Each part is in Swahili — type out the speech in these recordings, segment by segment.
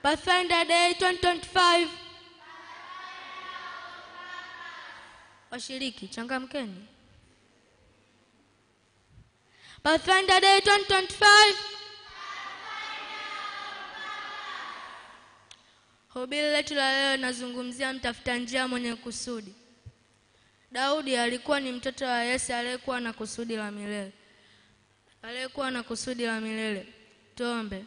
Pathfinder Day 2025. Washiriki, changamkeni. Pathfinder Day 2025. Hubiri letu la leo linazungumzia mtafuta njia mwenye kusudi. Daudi alikuwa ni mtoto wa Yese aliyekuwa na kusudi la milele. Tuombe.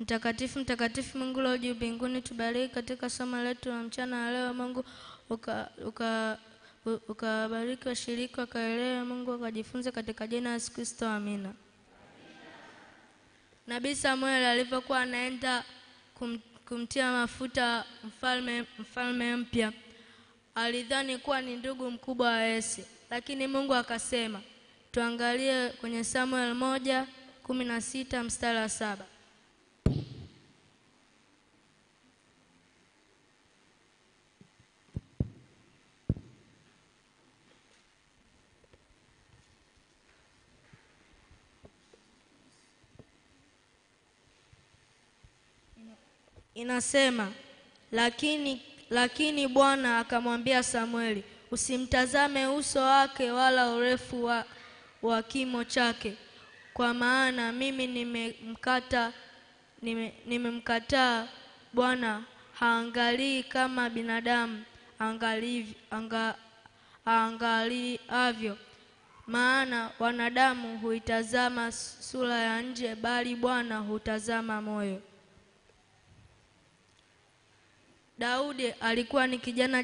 Mtakatifu, mtakatifu Mungu wa juu mbinguni, tubariki katika somo letu la mchana leo. Mungu ukabariki washiriki wakaelewe, Mungu akajifunze katika jina la Yesu Kristo, amina. Nabii Samuel alipokuwa anaenda kumtia mafuta mfalme mpya, alidhani kuwa ni ndugu mkubwa wa Yese, lakini Mungu akasema. Tuangalie kwenye Samuel 1:16 mstari wa 7. Inasema, lakini Bwana akamwambia Samueli, usimtazame uso wake wala urefu wa kimo chake, kwa maana mimi nimemkataa. Bwana haangalii kama binadamu angaliavyo, maana wanadamu huitazama sura ya nje, bali Bwana hutazama moyo. Daudi alikuwa ni kijana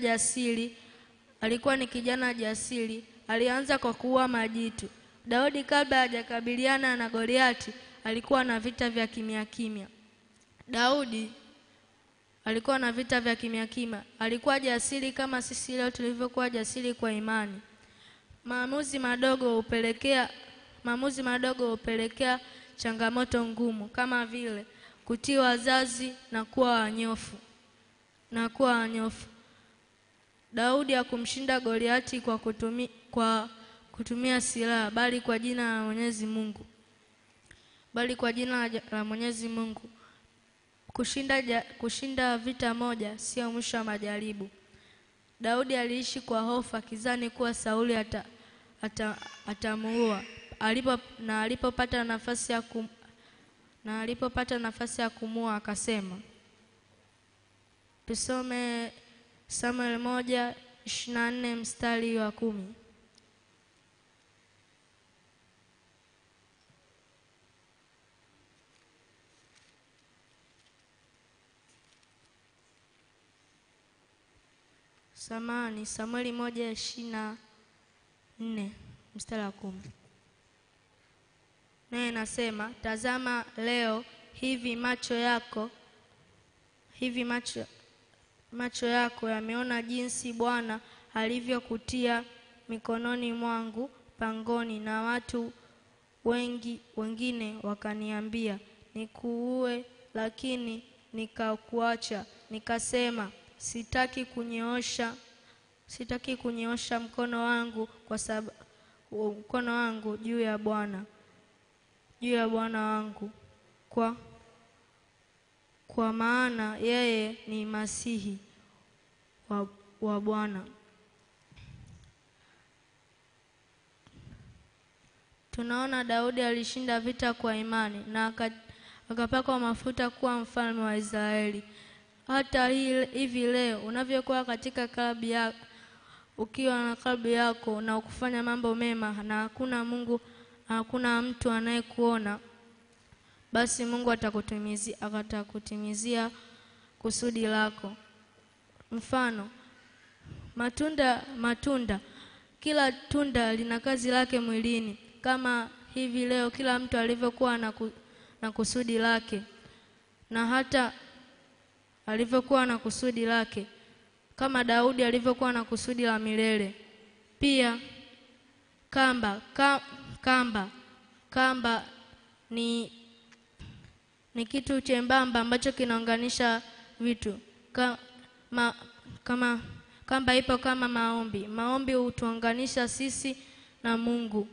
jasiri. Alianza kwa kuua majitu. Daudi kabla hajakabiliana na Goliati alikuwa na vita vya kimya. Alikuwa jasiri kama sisi leo tulivyokuwa jasiri kwa imani. Maamuzi madogo hupelekea changamoto ngumu, kama vile kutii wazazi na kuwa wanyofu. Daudi hakumshinda Goliati kwa kutumia silaha, bali kwa jina la Mwenyezi Mungu. Kushinda vita moja sio mwisho wa majaribu. Daudi aliishi kwa hofu, akizani kuwa Sauli atamuua. Alipopata nafasi ya kumuua akasema. Tusome Samuel 1:24 mstari wa 10. Samueli 1:24 mstari wa 10. Naye nasema, tazama leo hivi macho yako yameona jinsi Bwana alivyokutia mikononi mwangu pangoni, na watu wengine wakaniambia nikuue, lakini nikakuacha. Nikasema, sitaki kunyoosha mkono wangu juu ya Bwana wangu, kwa maana yeye ni Masihi wa Bwana. Tunaona Daudi alishinda vita kwa imani na akapakwa mafuta kuwa mfalme wa Israeli. Hata hivi leo unavyokuwa katika ukiwa na klabu yako na ukufanya mambo mema na hakuna mtu anayekuona, basi Mungu atakutimizia kusudi lako. Mfano, matunda. Kila tunda lina kazi lake mwilini. Kama hivi leo kila mtu alivyokuwa na kusudi lake, na hata alivyokuwa na kusudi lake, kama Daudi alivyokuwa na kusudi la milele. Pia kamba ni kitu chembamba ambacho kinaunganisha vitu. Kamba ipo kama maombi hutuunganisha sisi na Mungu.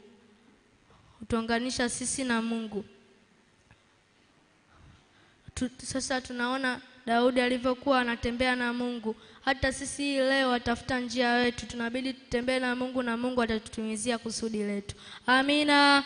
sasa tunaona Daudi alivyokuwa anatembea na Mungu. Hata sisi leo atafuta njia yetu, tunabidi tutembee na Mungu na Mungu atatutimizia kusudi letu. Amina.